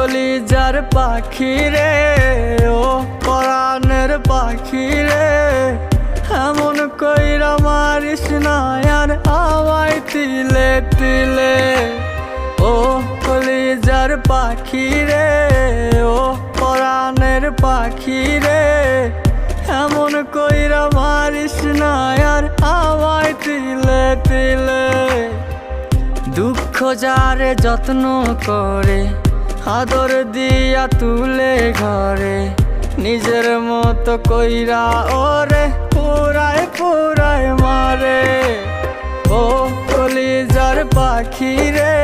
কলিজার পাখি রে, ও পরাণের পাখি রে, এমন কইরা মারিস না আর আমায় তিলে তিলে। ও কলিজার পাখি রে, ও পরাণের পাখি রে, এমন কইরা মারিস না আর আমায় তিলে তিলে। দুঃখ যারে যত্ন করে, আদর দিয়া তুলে ঘরে, নিজের মতো কইরা ওরে পুরায় পুরায় মারে। ও কলিজার পাখি রে,